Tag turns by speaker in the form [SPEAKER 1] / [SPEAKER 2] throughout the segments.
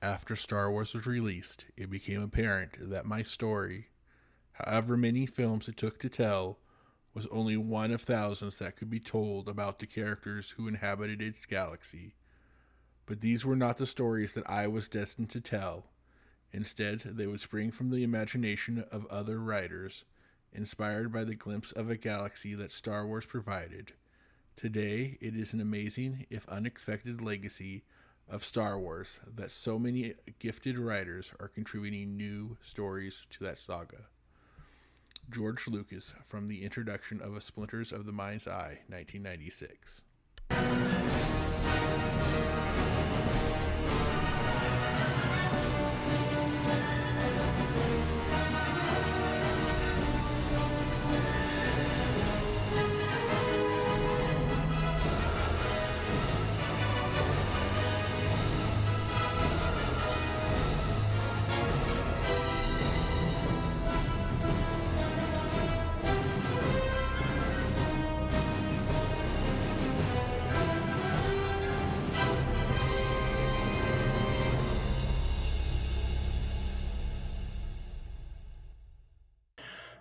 [SPEAKER 1] After Star Wars was released, it became apparent that my story, however many films it took to tell, was only one of thousands that could be told about the characters who inhabited its galaxy. But these were not the stories that I was destined to tell. Instead, they would spring from the imagination of other writers, inspired by the glimpse of a galaxy that Star Wars provided. Today, it is an amazing, if unexpected, legacy of Star Wars that so many gifted writers are contributing new stories to that saga. George Lucas from the introduction of A Splinters of the Mind's Eye, 1996.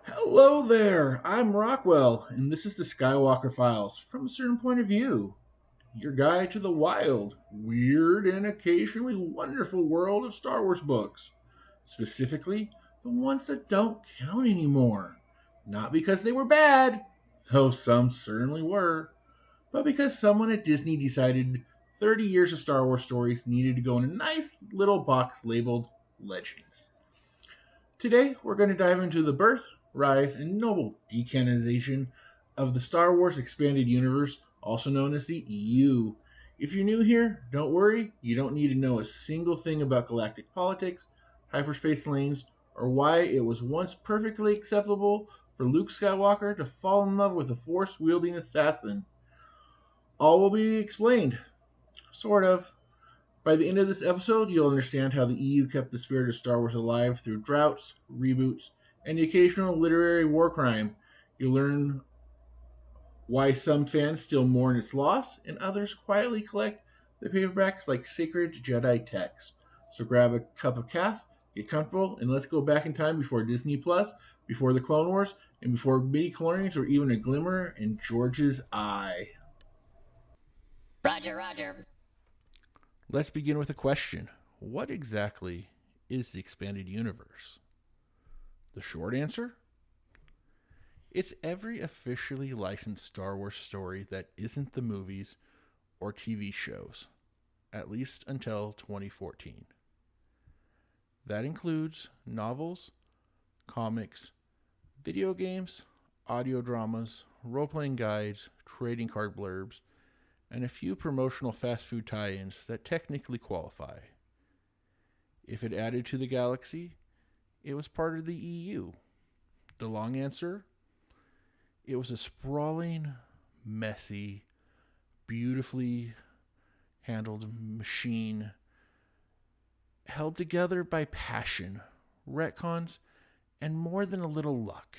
[SPEAKER 2] Hello there, I'm Rockwell, and this is the Skywalker Files from a certain point of view. Your guide to the wild, weird, and occasionally wonderful world of Star Wars books. Specifically, the ones that don't count anymore. Not because they were bad, though some certainly were, but because someone at Disney decided 30 years of Star Wars stories needed to go in a nice little box labeled Legends. Today, we're going to dive into the birth, rise, and noble decanonization of the Star Wars Expanded Universe, also known as the EU. If you're new here, don't worry, you don't need to know a single thing about galactic politics, hyperspace lanes, or why it was once perfectly acceptable for Luke Skywalker to fall in love with a force wielding assassin. All will be explained, sort of. By the end of this episode, you'll understand how the EU kept the spirit of Star Wars alive through droughts, reboots, and the occasional literary war crime. You'll learn why some fans still mourn its loss and others quietly collect the paperbacks like sacred Jedi texts. So grab a cup of caf, get comfortable, and let's go back in time before Disney Plus, before the Clone Wars, and before midi-chlorians or even a glimmer in George's eye.
[SPEAKER 3] Roger, Roger.
[SPEAKER 1] Let's begin with a question. What exactly is the expanded universe? The short answer? It's every officially licensed Star Wars story that isn't the movies or TV shows, at least until 2014. That includes novels, comics, video games, audio dramas, role-playing guides, trading card blurbs, and a few promotional fast food tie-ins that technically qualify. If it added to the galaxy, it was part of the EU. The long answer? It was a sprawling, messy, beautifully handled machine held together by passion, retcons, and more than a little luck.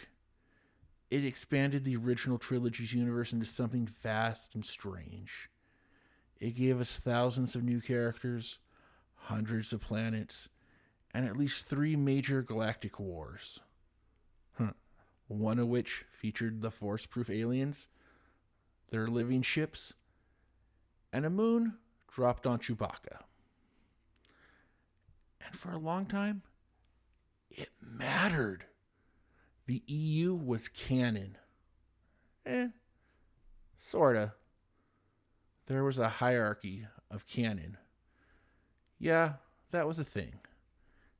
[SPEAKER 1] It expanded the original trilogy's universe into something vast and strange. It gave us thousands of new characters, hundreds of planets, and at least 3 major galactic wars. One of which featured the Force-proof aliens, their living ships, and a moon dropped on Chewbacca. And for a long time, it mattered. The EU was canon. Sorta. There was a hierarchy of canon. Yeah, that was a thing.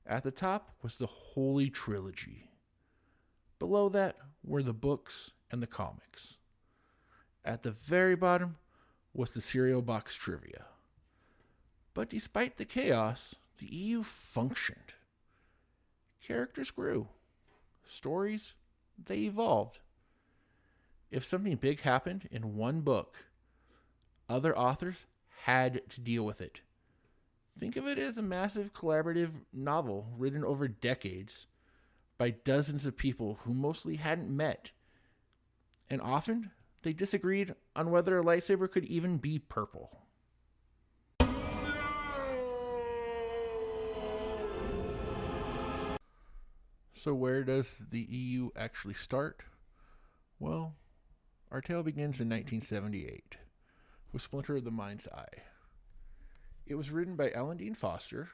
[SPEAKER 1] At the top was the Holy Trilogy. Below that were the books and the comics. At the very bottom was the cereal box trivia. But despite the chaos, the EU functioned. Characters grew. Stories, they evolved. If something big happened in one book, other authors had to deal with it. Think of it as a massive collaborative novel written over decades by dozens of people who mostly hadn't met. And often, they disagreed on whether a lightsaber could even be purple. So, where does the EU actually start? Well, our tale begins in 1978 with Splinter of the Mind's Eye. It was written by Alan Dean Foster,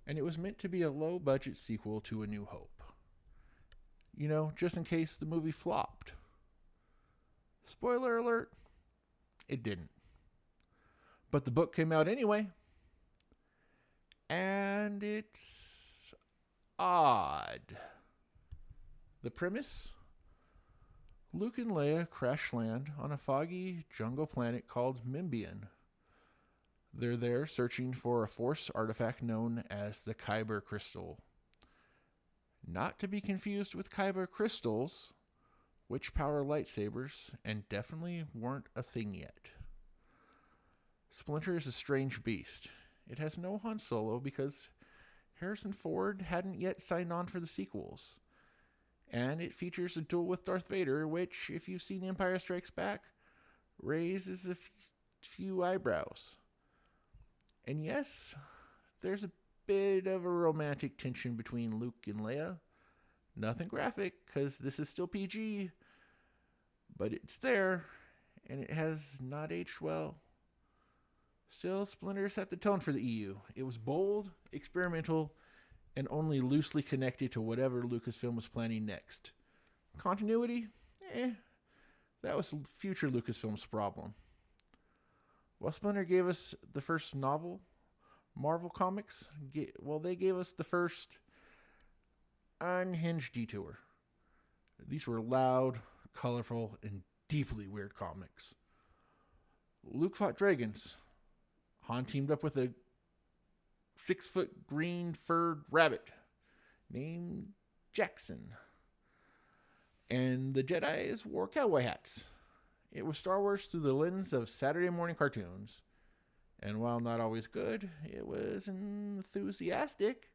[SPEAKER 1] and it was meant to be a low budget sequel to A New Hope. You know, just in case the movie flopped. Spoiler alert, it didn't. But the book came out anyway, and it's odd. The premise? Luke and Leia crash land on a foggy jungle planet called Mimbian. They're there searching for a Force artifact known as the Kyber Crystal. Not to be confused with Kyber crystals, which power lightsabers and definitely weren't a thing yet. Splinter is a strange beast. It has no Han Solo because Harrison Ford hadn't yet signed on for the sequels. And it features a duel with Darth Vader, which, if you've seen Empire Strikes Back, raises a few eyebrows. And yes, there's a bit of a romantic tension between Luke and Leia. Nothing graphic, because this is still PG, but it's there, and it has not aged well. Still, Splinter set the tone for the EU. It was bold, experimental, and only loosely connected to whatever Lucasfilm was planning next. Continuity? That was future Lucasfilm's problem. While Splinter gave us the first novel, Marvel Comics, they gave us the first unhinged detour. These were loud, colorful, and deeply weird comics. Luke fought dragons. Han teamed up with a 6-foot green furred rabbit named Jackson. And the Jedis wore cowboy hats. It was Star Wars through the lens of Saturday morning cartoons. And while not always good, it was enthusiastic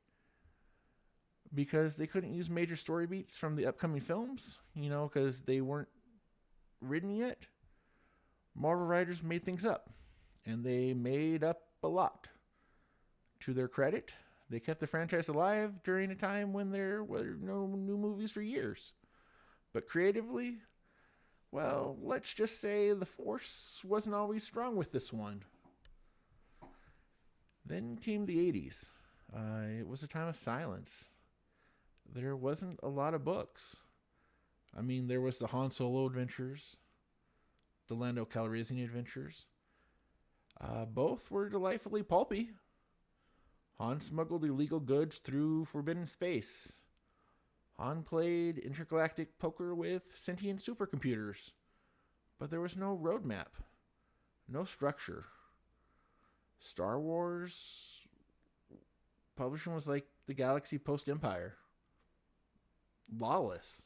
[SPEAKER 1] because they couldn't use major story beats from the upcoming films, because they weren't written yet. Marvel writers made things up, and they made up a lot. To their credit, they kept the franchise alive during a time when there were no new movies for years. But creatively, well, let's just say the Force wasn't always strong with this one. Then came the 80s. It was a time of silence. There wasn't a lot of books. There was the Han Solo adventures, the Lando Calrissian adventures. Both were delightfully pulpy. Han smuggled illegal goods through forbidden space. Han played intergalactic poker with sentient supercomputers. But there was no roadmap, no structure. Star Wars publishing was like the galaxy post-Empire. Lawless.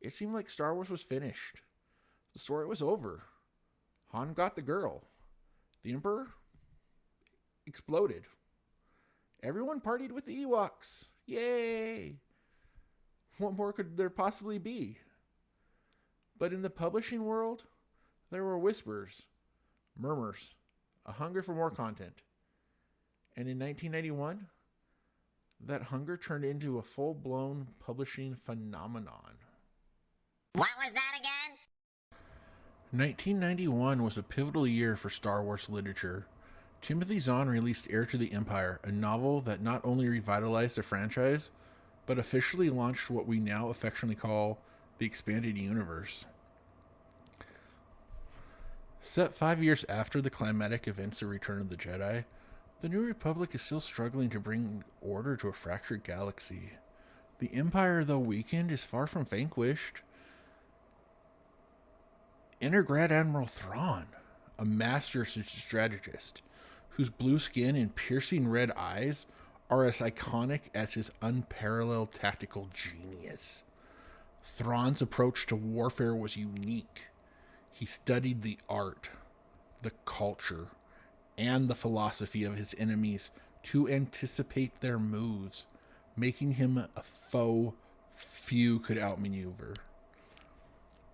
[SPEAKER 1] It seemed like Star Wars was finished. The story was over. Han got the girl. The Emperor exploded. Everyone partied with the Ewoks. Yay! What more could there possibly be? But in the publishing world, there were whispers, murmurs, a hunger for more content. And in 1991, that hunger turned into a full-blown publishing phenomenon.
[SPEAKER 3] What was that again?
[SPEAKER 1] 1991 was a pivotal year for Star Wars literature. Timothy Zahn released Heir to the Empire, a novel that not only revitalized the franchise, but officially launched what we now affectionately call the expanded universe. Set 5 years after the climatic events of Return of the Jedi, the New Republic is still struggling to bring order to a fractured galaxy. The Empire, though weakened, is far from vanquished. Enter Grand Admiral Thrawn, a master strategist, whose blue skin and piercing red eyes are as iconic as his unparalleled tactical genius. Thrawn's approach to warfare was unique. He studied the art, the culture, and the philosophy of his enemies to anticipate their moves, making him a foe few could outmaneuver.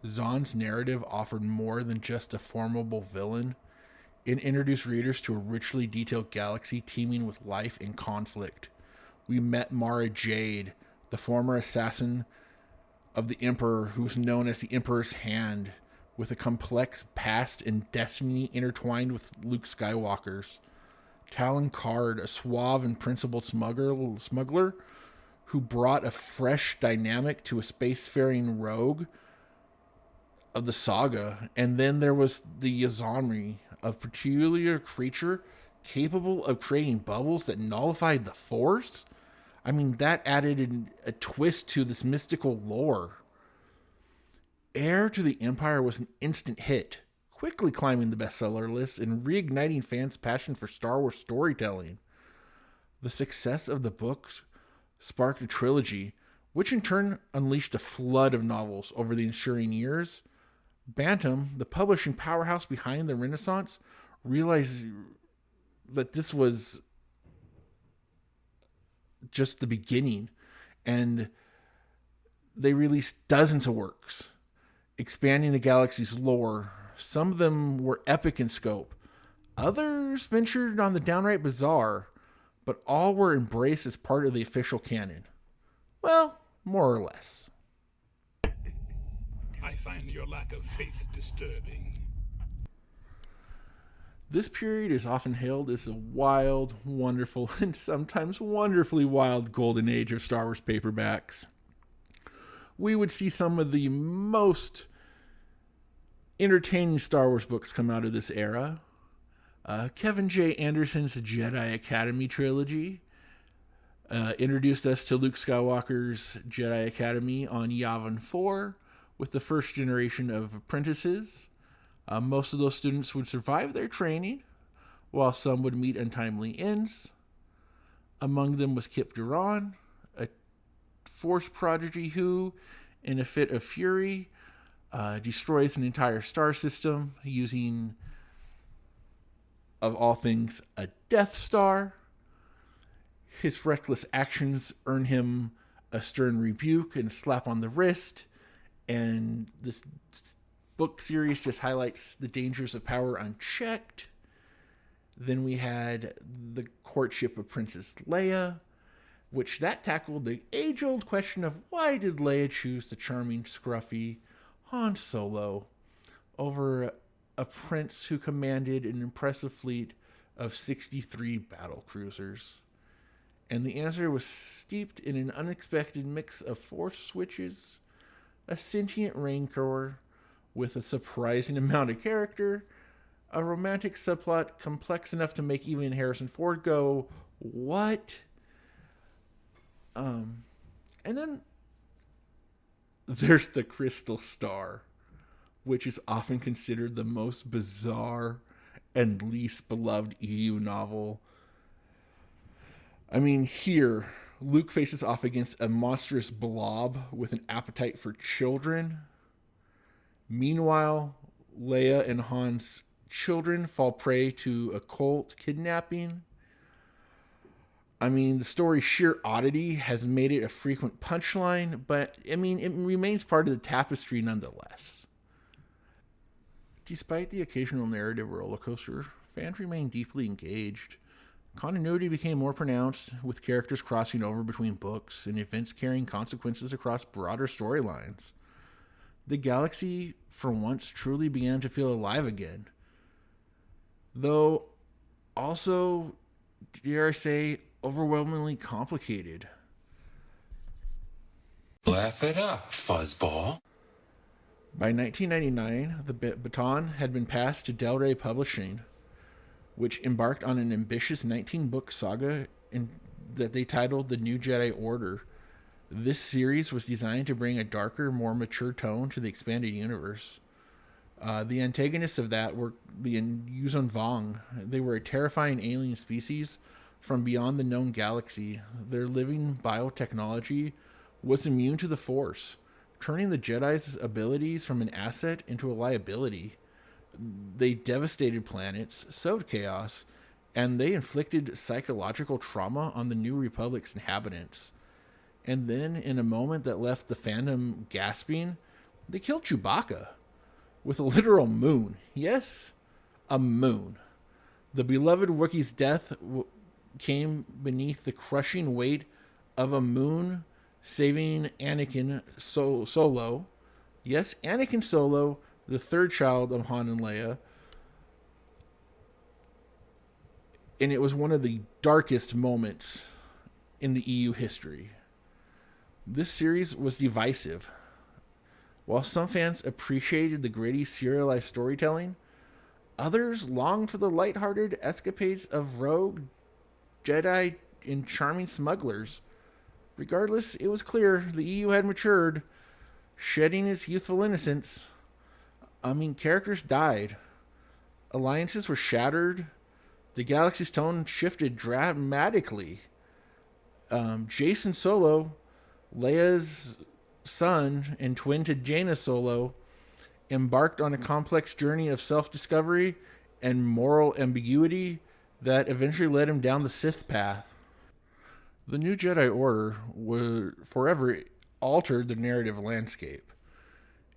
[SPEAKER 1] Zahn's narrative offered more than just a formidable villain. It introduced readers to a richly detailed galaxy teeming with life and conflict. We met Mara Jade, the former assassin of the Emperor, who's known as the Emperor's Hand, with a complex past and destiny intertwined with Luke Skywalker's. Talon Card, a suave and principled smuggler who brought a fresh dynamic to a spacefaring rogue of the saga. And then there was the Yazanri, a peculiar creature capable of creating bubbles that nullified the Force. I mean, that added a twist to this mystical lore. Heir to the Empire was an instant hit, quickly climbing the bestseller list and reigniting fans' passion for Star Wars storytelling. The success of the books sparked a trilogy, which in turn unleashed a flood of novels over the ensuing years. Bantam, the publishing powerhouse behind the Renaissance, realized that this was just the beginning, and they released dozens of works, expanding the galaxy's lore. Some of them were epic in scope. Others ventured on the downright bizarre, but all were embraced as part of the official canon. Well, more or less.
[SPEAKER 4] I find your lack of faith disturbing.
[SPEAKER 1] This period is often hailed as a wild, wonderful, and sometimes wonderfully wild golden age of Star Wars paperbacks. We would see some of the most entertaining Star Wars books come out of this era. Kevin J. Anderson's Jedi Academy trilogy introduced us to Luke Skywalker's Jedi Academy on Yavin 4 with the first generation of apprentices. Most of those students would survive their training, while some would meet untimely ends. Among them was Kip Duran, a Force prodigy who, in a fit of fury, destroys an entire star system using, of all things, a Death Star. His reckless actions earn him a stern rebuke and a slap on the wrist, and this book series just highlights the dangers of power unchecked. Then we had the courtship of Princess Leia, which that tackled the age-old question of why did Leia choose the charming, scruffy Han Solo over a prince who commanded an impressive fleet of 63 battle cruisers. And the answer was steeped in an unexpected mix of Force switches, a sentient Rancor with a surprising amount of character, a romantic subplot complex enough to make even Harrison Ford go, what? And then there's the Crystal Star, which is often considered the most bizarre and least beloved EU novel. I mean, here, Luke faces off against a monstrous blob with an appetite for children. Meanwhile, Leia and Han's children fall prey to a cult kidnapping. I mean, the story's sheer oddity has made it a frequent punchline, but I mean, it remains part of the tapestry nonetheless. Despite the occasional narrative rollercoaster, fans remain deeply engaged. Continuity became more pronounced, with characters crossing over between books and events carrying consequences across broader storylines. The galaxy, for once, truly began to feel alive again. Though, also, dare I say, overwhelmingly complicated.
[SPEAKER 5] Laugh it up, fuzzball.
[SPEAKER 1] By 1999, the baton had been passed to Del Rey Publishing, which embarked on an ambitious 19-book saga that they titled The New Jedi Order. This series was designed to bring a darker, more mature tone to the expanded universe. The antagonists of that were the Yuzon Vong. They were a terrifying alien species from beyond the known galaxy. Their living biotechnology was immune to the Force, turning the Jedi's abilities from an asset into a liability. They devastated planets, sowed chaos, and they inflicted psychological trauma on the New Republic's inhabitants. And then, in a moment that left the fandom gasping, they killed Chewbacca with a literal moon. Yes, a moon. The beloved Wookiee's death came beneath the crushing weight of a moon saving Anakin Solo. Yes, Anakin Solo, the third child of Han and Leia. And it was one of the darkest moments in the EU history. This series was divisive. While some fans appreciated the gritty, serialized storytelling, others longed for the lighthearted escapades of rogue Jedi and charming smugglers. Regardless, it was clear the EU had matured, shedding its youthful innocence. Characters died. Alliances were shattered. The galaxy's tone shifted dramatically. Jason Solo, Leia's son and twin to Jaina Solo, embarked on a complex journey of self-discovery and moral ambiguity that eventually led him down the Sith path. The new Jedi Order forever altered the narrative landscape.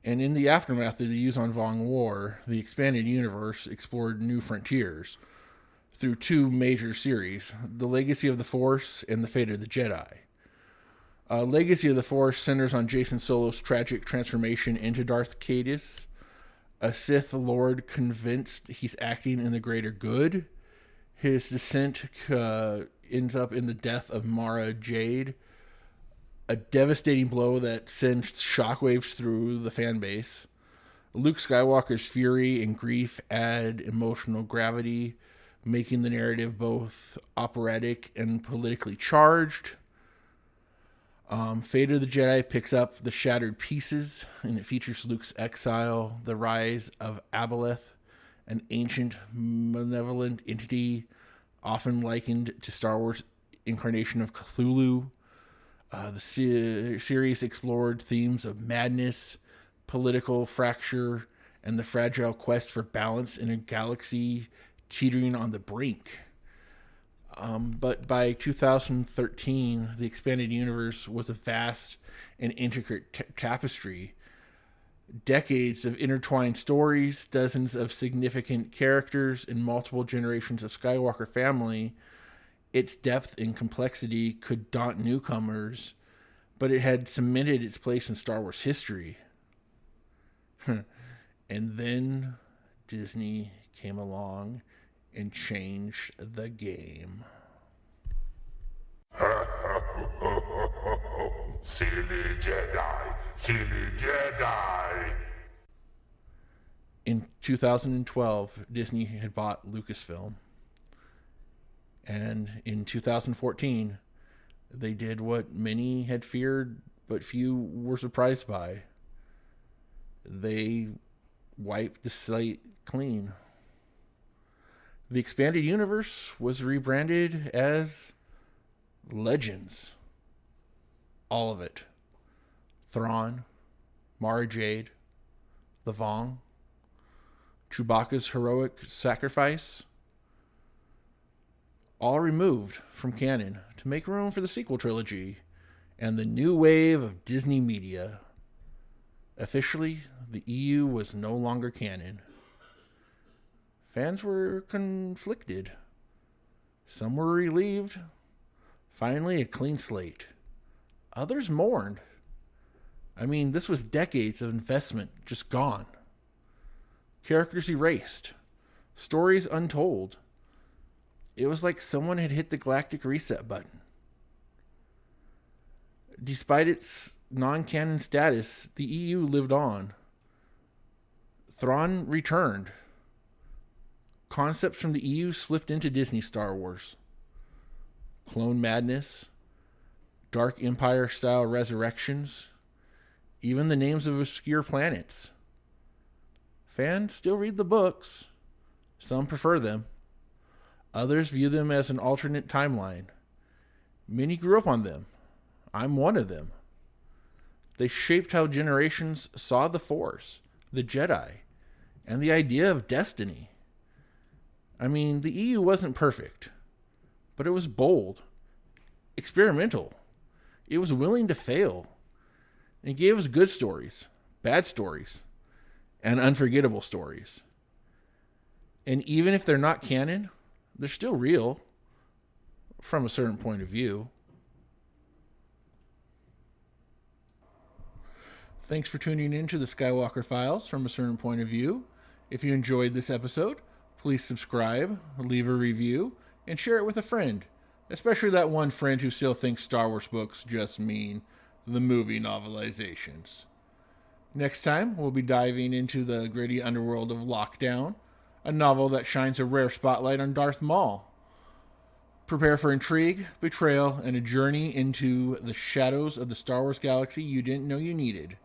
[SPEAKER 1] And in the aftermath of the Yuuzhan Vong War, the expanded universe explored new frontiers through two major series, The Legacy of the Force and The Fate of the Jedi. Legacy of the Force centers on Jason Solo's tragic transformation into Darth Caedus, a Sith Lord convinced he's acting in the greater good. His descent ends up in the death of Mara Jade, a devastating blow that sends shockwaves through the fan base. Luke Skywalker's fury and grief add emotional gravity, making the narrative both operatic and politically charged. Fate of the Jedi picks up the shattered pieces, and it features Luke's exile, the rise of Aboleth, an ancient malevolent entity often likened to Star Wars' incarnation of Cthulhu. The series explored themes of madness, political fracture, and the fragile quest for balance in a galaxy teetering on the brink. But by 2013, the expanded universe was a vast and intricate tapestry. Decades of intertwined stories, dozens of significant characters, and multiple generations of Skywalker family. Its depth and complexity could daunt newcomers, but it had cemented its place in Star Wars history. And then Disney came along and changed the game.
[SPEAKER 6] Silly Jedi, silly Jedi.
[SPEAKER 1] In 2012, Disney had bought Lucasfilm. And in 2014, they did what many had feared, but few were surprised by. They wiped the slate clean. The expanded universe was rebranded as Legends. All of it. Thrawn, Mara Jade, the Vong, Chewbacca's heroic sacrifice, all removed from canon to make room for the sequel trilogy and the new wave of Disney media. Officially, the EU was no longer canon. Fans were conflicted. Some were relieved. Finally, a clean slate. Others mourned. This was decades of investment just gone. Characters erased. Stories untold. It was like someone had hit the galactic reset button. Despite its non-canon status, the EU lived on. Thrawn returned. Concepts from the EU slipped into Disney Star Wars. Clone Madness, Dark Empire-style resurrections, even the names of obscure planets. Fans still read the books. Some prefer them. Others view them as an alternate timeline. Many grew up on them. I'm one of them. They shaped how generations saw the Force, the Jedi, and the idea of destiny. The EU wasn't perfect, but it was bold, experimental. It was willing to fail. And it gave us good stories, bad stories, and unforgettable stories. And even if they're not canon, they're still real from a certain point of view. Thanks for tuning in to the Skywalker Files from a certain point of view. If you enjoyed this episode, please subscribe, leave a review, and share it with a friend, especially that one friend who still thinks Star Wars books just mean the movie novelizations. Next time, we'll be diving into the gritty underworld of Lockdown, a novel that shines a rare spotlight on Darth Maul. Prepare for intrigue, betrayal, and a journey into the shadows of the Star Wars galaxy you didn't know you needed.